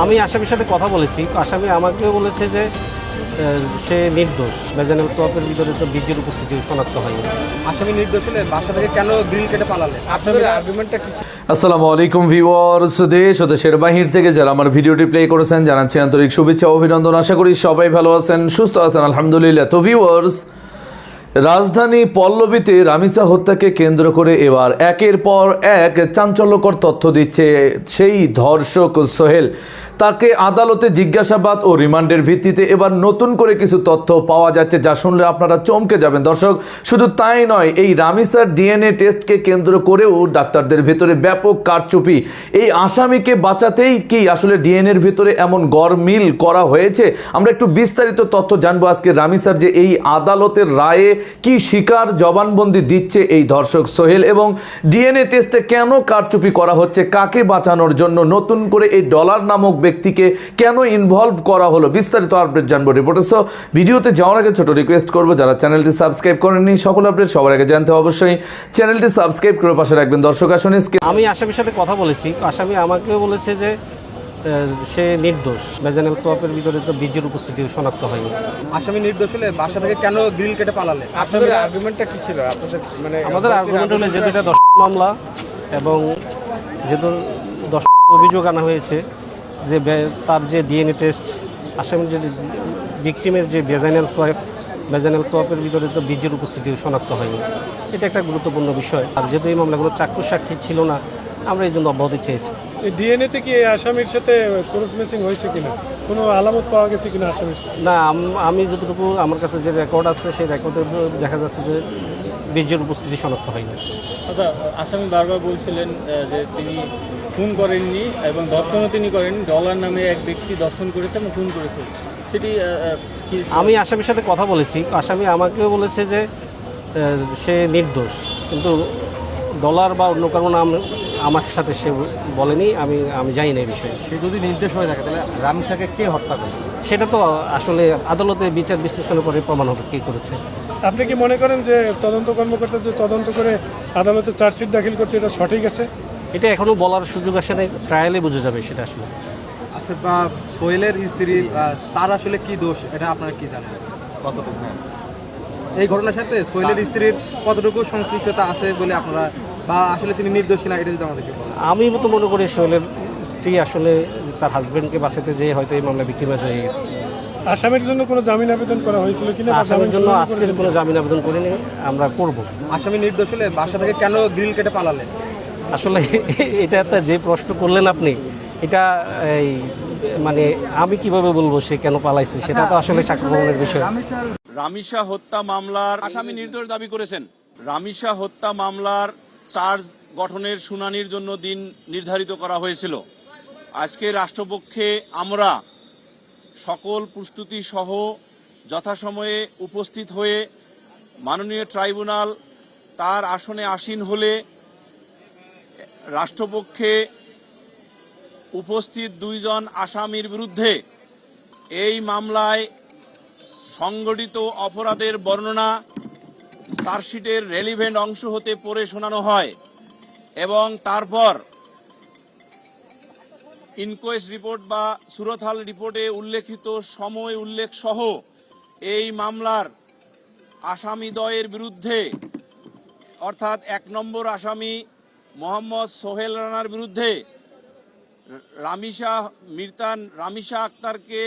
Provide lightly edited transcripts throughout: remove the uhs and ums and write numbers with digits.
আমি আসামির সাথে কথা বলেছি, আসামি আমাকেও বলেছে যে সে নির্দোষ। ভেজাল সোয়াপের ভিতরে তো বীজের উপস্থিতি শনাক্ত হয়নি। আসামি নির্দোষ হলে বাসা থেকে কেন গ্রিল কেটে পালালেন? আপনাদের আর্গুমেন্টটা কি? আসসালামু আলাইকুম ভিউয়ার্স, দেশ ও দেশের বাহির থেকে যারা আমার ভিডিওটি প্লে করেছেন জানাচ্ছি আন্তরিক শুভেচ্ছা ও অভিনন্দন। আশা করি সবাই ভালো আছেন, সুস্থ আছেন, আলহামদুলিল্লাহ। তো ভিউয়ার্স, রাজধানী পল্লবীতে রামিসা হত্যাকে কেন্দ্র করে এবার একের পর এক চাঞ্চল্যকর তথ্য দিচ্ছে সেই ধর্ষক সোহেল। তাকে আদালতে জিজ্ঞাসাবাদ ও রিমান্ডের ভিত্তিতে এবার নতুন করে কিছু তথ্য পাওয়া যাচ্ছে, যা শুনলে আপনারা চমকে যাবেন দর্শক। শুধু তাই নয়, এই রামিসার ডিএনএ টেস্টকে কেন্দ্র করেও ডাক্তারদের ভেতরে ব্যাপক কারচুপি। এই আসামিকে বাঁচাতেই কি আসলে ডিএনএর ভিতরে এমন গরমিল করা হয়েছে? আমরা একটু বিস্তারিত তথ্য জানবো আজকে রামিসার যে এই আদালতের রায়ে কি স্বীকার জবানবন্দি দিচ্ছে এই ধর্ষক সোহেল, এবং ডিএনএ টেস্টে কেন কারচুপি করা হচ্ছে, কাকে বাঁচানোর জন্য, নতুন করে এই ডলার নামক ব্যক্তিকে কেন ইনভলভ করা হলো, বিস্তারিত আপডেট জানবো রিপোর্টে। সো ভিডিওতে যাওয়ার আগে ছোট রিকোয়েস্ট করবো, যারা চ্যানেলটি সাবস্ক্রাইব করেননি সকল আপডেট সবার আগে জানতে অবশ্যই চ্যানেলটি সাবস্ক্রাইব করে পাশে রাখবেন। দর্শক আসুন, আমি আসামির সাথে কথা বলেছি, আসামি আমাকেও বলেছে যে সে নির্দোষ। ভেজাল সোয়াপের ভিতরে তো বীজের উপস্থিতি শনাক্ত হয়নি। আসামি নির্দোষ হলে বাসা থেকে কেন গ্রিল কেটে পালালেন? আপনাদের আর্গুমেন্টটা কি ছিল? আপনাদের আমাদের আর্গুমেন্ট হলো যেহেতু এটা দর্শক মামলা এবং যেহেতু দর্শক অভিযোগ আনা হয়েছে যে তার যে ডিএনএ টেস্ট, আসামির যে ভিকটিমের যে ভেজাল সোয়াপের ভিতরে তো বীজের উপস্থিতি শনাক্ত হয়নি। এটা একটা গুরুত্বপূর্ণ বিষয়। আর যেহেতু এই মামলাগুলো চাক্ষুষ সাক্ষী ছিল না, আমরা এই জন্য অব্যাহতি চেয়েছি। ডিএনএতে কি আসামির সাথে ক্রস ম্যাচিং হয়েছে কিনা, কোনো আলামত পাওয়া গেছে কিনা আসামির? না, আমি যতটুকু আমার কাছে যে রেকর্ড আছে সেই রেকর্ডে দেখা যাচ্ছে যে বীজের উপস্থিতি শনাক্ত হয়নি। আচ্ছা, আসামি বারবার বলছিলেন যে তিনি খুন করেননি এবং দর্শনও তিনি করেননি। ডলার নামে এক ব্যক্তি দর্শন করেছে এবং খুন করেছে, সেটি আমি আসামির সাথে কথা বলেছি, আসামি আমাকেও বলেছে যে সে নির্দোষ, কিন্তু ডলার বা অন্য কারণ আমার সাথে সে বলেনি। আমি জানি না এই বিষয়ে। সে যদি নির্দেশ হয়ে থাকে তাহলে রামিসাকে কে হত্যা করেছে সেটা তো আসলে আদালতে বিচার বিশ্লেষণের পরে প্রমাণ হবে কে করেছে। আপনি কি মনে করেন যে তদন্ত কর্মকর্তা যে তদন্ত করে আদালতে চার্জশিট দাখিল করছে এটা সঠিক আছে? এটা এখনও বলার সুযোগ আসে নাই, ট্রায়ালে বোঝা যাবে সেটা আসলে। আচ্ছা, বা সোহেলের স্ত্রী তার আসলে কি দোষ, এটা আপনারা কি জানেন? কতটুকু এই ঘটনার সাথে সোহেলের স্ত্রীর কতটুকু সংশ্লিষ্টতা আছে বলে আপনারা, বা আসলে তিনি নির্দোষ কিনা, এটা যদি আমাদেরকে বলেন। আমি তো মনে করি সোহেলের স্ত্রী আসলে তার হাজবেন্ডকে বাঁচাতে যেয়ে হয়তো এই মামলা ভিক্টিমাইজ হয়ে গেছে। আসামির জন্য কোনো জামিন আবেদন করা হয়েছিল কিনা? আসামির জন্য আজকে কোনো জামিন আবেদন করিনি, আমরা করব। আসামি নির্দোষ হলে বাসা থেকে কেন গ্রিল কেটে পালালেন? আসলে এটা একটা যে প্রশ্ন করলেন আপনি, এটা এই মানে আমি কিভাবে বলবো সে কেন পালাইছে, সেটা তো আসলে সাক্ষ্য প্রমাণের বিষয়। রামিসা হত্যা মামলার আসামি নির্দোষ দাবি করেছেন। রামিসা হত্যা মামলার চার্জ গঠনের শুনানির জন্য দিন নির্ধারিত করা হয়েছিল। আজকে রাষ্ট্রপক্ষে আমরা সকল প্রস্তুতি সহ যথাসময়ে উপস্থিত হয়ে মাননীয় ট্রাইব্যুনাল তার আসনে আসীন হলে রাষ্ট্রপক্ষে উপস্থিত দুইজন আসামির বিরুদ্ধে এই মামলায় সংগঠিত অপরাধের বর্ণনা চার্জশিটের রেলিভেন্ট অংশ হতে পড়ে শোনানো হয় এবং তারপর ইনকোয়েস্ট রিপোর্ট বা সুরতহাল রিপোর্টে উল্লেখিত সময় উল্লেখ সহ এই মামলার আসামিদ্বয়ের বিরুদ্ধে, অর্থাৎ 1 নম্বর আসামি মোহাম্মদ সোহেল রানার বিরুদ্ধে রামিসা আক্তারকে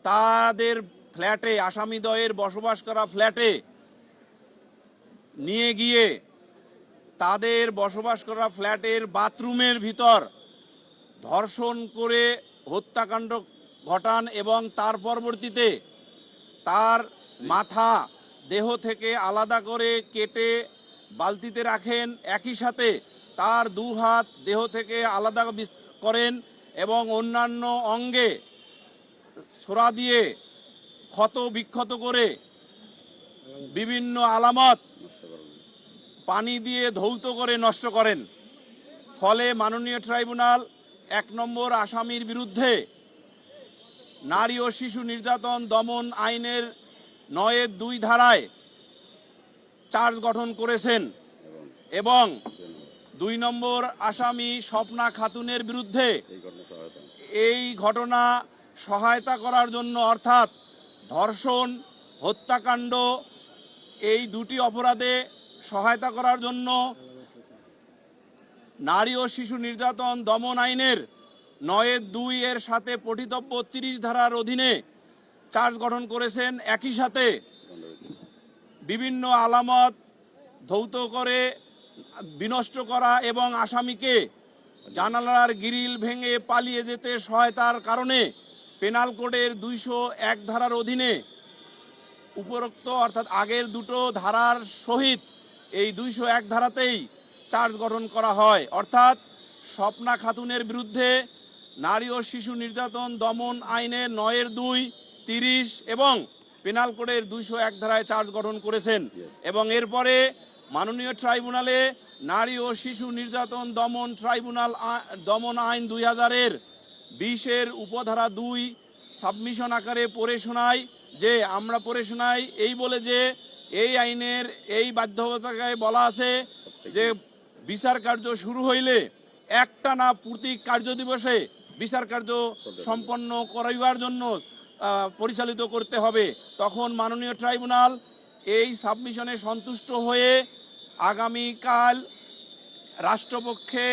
তাদের ফ্ল্যাটে, আসামিদ্বয়ের বসবাস করা ফ্ল্যাটে নিয়ে গিয়ে তাদের বসবাস করা ফ্ল্যাটের বাথরুমের ভিতর ধর্ষণ করে হত্যাকাণ্ড ঘটান এবং তার পরবর্তীতে তার মাথা দেহ থেকে আলাদা করে কেটে বালতিতে রাখেন, একই সাথে তার 2 হাত দেহ থেকে আলাদা করেন এবং অন্যান্য অঙ্গে ছোরা দিয়ে ক্ষত বিক্ষত করে বিভিন্ন আলামত পানি দিয়ে ধৌত করে নষ্ট করেন। ফলে মাননীয় ট্রাইব্যুনাল 1 নম্বর আসামির বিরুদ্ধে নারী ও শিশু নির্যাতন দমন আইনের 9-2 ধারায় চার্জ গঠন করেছেন এবং 2 নম্বর আসামি স্বপ্না খাতুনের বিরুদ্ধে এই ঘটনা সহায়তা করার জন্য অর্থাৎ ধর্ষণ হত্যাকাণ্ড এই দুটি অপরাধে সহায়তা করার জন্য নারী ও শিশু নির্যাতন দমন আইনের 9(2) এর সাথে পঠিতব্য 30 ধারার অধীনে চার্জ গঠন করেছেন। একই সাথে বিভিন্ন আলামত ধৌত করে বিনষ্ট করা এবং আসামিকে জানালার গ্রিল ভেঙে পালিয়ে যেতে সহায়তার কারণে পেনাল কোডের 201 ধারার অধীনে উপরোক্ত অর্থাৎ আগের দুটো ধারার সহিত এই 201 ধারাতেই চার্জ গঠন করা হয়। অর্থাৎ স্বপ্না খাতুনের বিরুদ্ধে নারী ও শিশু নির্যাতন দমন আইনের 9(2), 30 এবং পেনাল কোডের 201 ধারায় চার্জ গঠন করেছেন এবং এরপরে মাননীয় ট্রাইব্যুনালে নারী ও শিশু নির্যাতন দমন আইন 2000-এর 20-এর উপধারা 2 সাবমিশন আকারে পড়ে শোনায় যে আমরা পড়ে শোনাই এই বলে যে এই আইনের এই বাধ্যবাধকতায় বলা আছে যে বিচার কার্য শুরু হইলে একটানা প্রতি কার্যদিবসে বিচার কার্য সম্পন্ন করাইবার জন্য পরিচালিত করতে হবে। তখন মাননীয় ট্রাইব্যুনাল এই সাবমিশনে সন্তুষ্ট হয়ে আগামীকাল রাষ্ট্রপক্ষে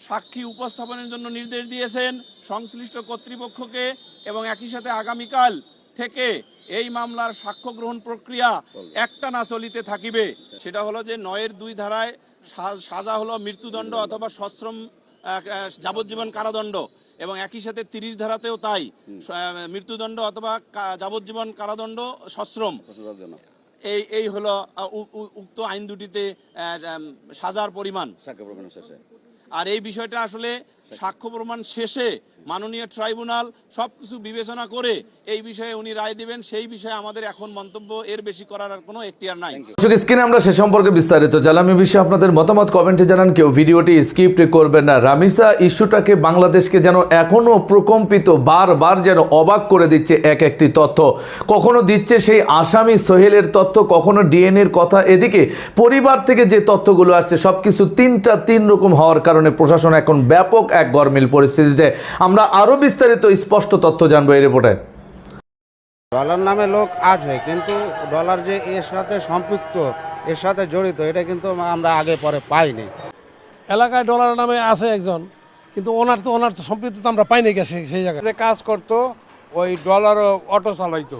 সাক্ষী উপস্থাপনের জন্য নির্দেশ দিয়েছেন সংশ্লিষ্ট কর্তৃপক্ষকে এবং একই সাথে আগামীকাল থেকে এই মামলার সাক্ষ্য গ্রহণ প্রক্রিয়া একটানা চলিতে থাকিবে। সেটা হলো যে 9(2) ধারায় সাজা হলো মৃত্যুদণ্ড অথবা সশ্রম যাবজ্জীবন কারাদণ্ড এবং একই সাথে 30 ধারাতেও তাই মৃত্যুদণ্ড অথবা যাবজ্জীবন কারাদণ্ড সশ্রম এই হলো উক্ত আইন দুটিতে সাজার পরিমাণ। আর এই বিষয়টা আসলে সাক্ষ্য প্রমাণ শেষে মাননীয় ট্রাইব্যুনাল সবকিছু বিবেচনা করে এই বিষয়ে উনি রায় দিবেন। সেই বিষয়ে আমাদের এখন মন্তব্য এর বেশি করার আর কোনো এখতিয়ার নাই। স্ক্রিনে আমরা সে সম্পর্কে বিস্তারিত জানলাম। এই বিষয়ে আপনাদের মতামত কমেন্টে জানান। কেউ ভিডিওটি স্কিপ করবেন না। রামিসা ইস্যুটাকে বাংলাদেশকে যেন এখনো প্রকম্পিত, বারবার যেন অবাক করে দিচ্ছে এক একটি তথ্য। কখনো দিচ্ছে সেই আসামি সোহেলের তথ্য, কখনো ডিএনএর কথা। এদিকে পরিবার থেকে যে তথ্যগুলো আসছে সবকিছু তিন রকম হওয়ার কারণে প্রশাসন এখন ব্যাপক এক গরমিল পরিস্থিতিতে। আমরা আরো বিস্তারিত স্পষ্ট তথ্য জানবো এই রিপোর্টে। ডলার নামে লোক আছে, কিন্তু ডলার যে এর সাথে সম্পৃক্ত, এর সাথে জড়িত, এটা কিন্তু আমরা আগে পরে পাইনি। এলাকায় ডলার নামে আছে একজন, কিন্তু ওনার তো সম্পৃক্ত আমরা পাইনি গেছে সেই জায়গায়। যে কাজ করতো ওই ডলারও অটো চালাইতো,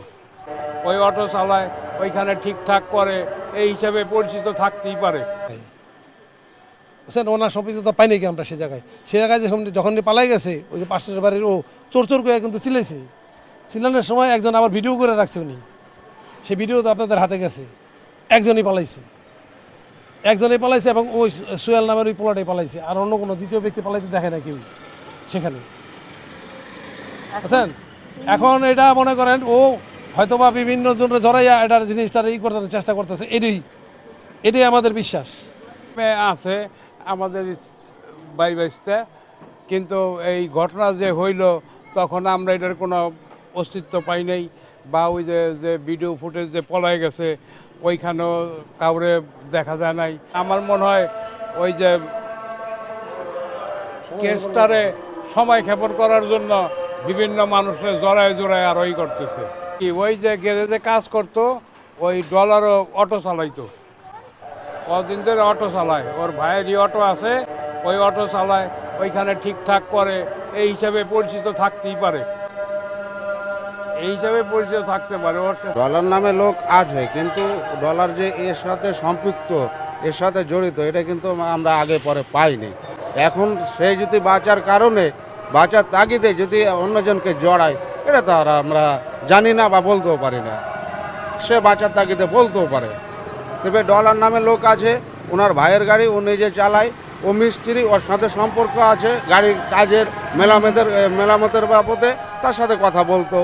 ওই অটো চালায়, ওইখানে ঠিকঠাক করে, এই হিসাবে পরিচিত থাকতেই পারে। বুঝছেন, ওনার সম্পৃক্ততা পাইনি কি আমরা সেই জায়গায় যখন পালাই গেছে, ওই যে পাশের বাড়ির ও চোর করে কিন্তু চিলাইছে। চিলানোর সময় একজন আবার ভিডিও করে রাখছে উনি, সেই ভিডিও তো আপনাদের হাতে গেছে। একজনই পালাইছে এবং ওই সোহেল নামের ওই পোলাটাই পালাইছে, আর অন্য কোনো দ্বিতীয় ব্যক্তি পালাইতে দেখে না কেউ সেখানে। বুঝছেন, এখন এটা মনে করেন ও হয়তোবা বিভিন্ন জনের জড়াইয়া এটার জিনিসটা করতে চেষ্টা করতেছে। এটাই আমাদের বিশ্বাস আছে আমাদের বাইতে, কিন্তু এই ঘটনা যে হইল তখন আমরা এটার কোনো অস্তিত্ব পাই নাই, বা ওই যে ভিডিও ফুটেজ যে পলাই গেছে ওইখানেও কাউরে দেখা যায় নাই। আমার মনে হয় ওই যে কেসটারে সময় ক্ষেপণ করার জন্য বিভিন্ন মানুষের জড়ায় আরোই করতেছে। কি ওই যে গ্যারেজে কাজ করতো, ওই ডলারও অটো চালাইতো, কদিন ধরে অটো চালায়, ওর ভাইয়েরই অটো আছে, ওই অটো চালায়, ওইখানে ঠিকঠাক করে, এই হিসাবে পরিচিত থাকতেই পারে, ওর ডলার নামে লোক আছে, কিন্তু ডলার যে এর সাথে সম্পৃক্ত, এর সাথে জড়িত, এটা কিন্তু আমরা আগে পরে পাইনি। এখন সে যদি বাঁচার কারণে, বাঁচার তাগিদে যদি অন্যজনকে জড়ায়, এটা তো আর আমরা জানি না বা বলতেও পারি না। সে বাঁচার তাগিদে বলতেও পারে। তবে ডলার নামে লোক আছে, ওনার ভাইয়ের গাড়ি ও নিজে চালায়, ও মিস্ত্রি, ওর সাথে সম্পর্ক আছে, গাড়ির কাজের মেরামতের বাবদে তার সাথে কথা বলতো,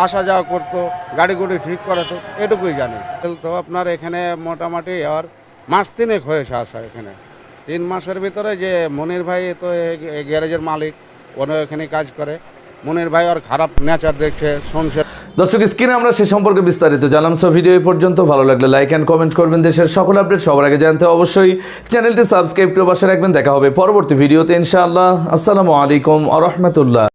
আসা যাওয়া করতো, গাড়ি ঠিক করাতো, এটুকুই জানি। তো আপনার এখানে মোটামুটি আর মাস 3 হয়েছে আসা এখানে। 3 মাসের ভিতরে যে মনির ভাই তো গ্যারেজের মালিক, ওরা এখানে কাজ করে। মনির ভাই আর খারাপ নেচার দেখছে, শুনছে। দর্শক, স্ক্রিনে আমরা সে সম্পর্কে বিস্তারিত জানলাম। সো ভিডিও এই পর্যন্ত। ভালো লাগলে লাইক অ্যান্ড কমেন্ট করবেন। দেশের সকল আপডেট সবার আগে জানতে অবশ্যই চ্যানেলটি সাবস্ক্রাইব করে পাশে রাখবেন। দেখা হবে পরবর্তী ভিডিওতে ইনশাআল্লাহ। আসসালামু আলাইকুম ওয়া রাহমাতুল্লাহ।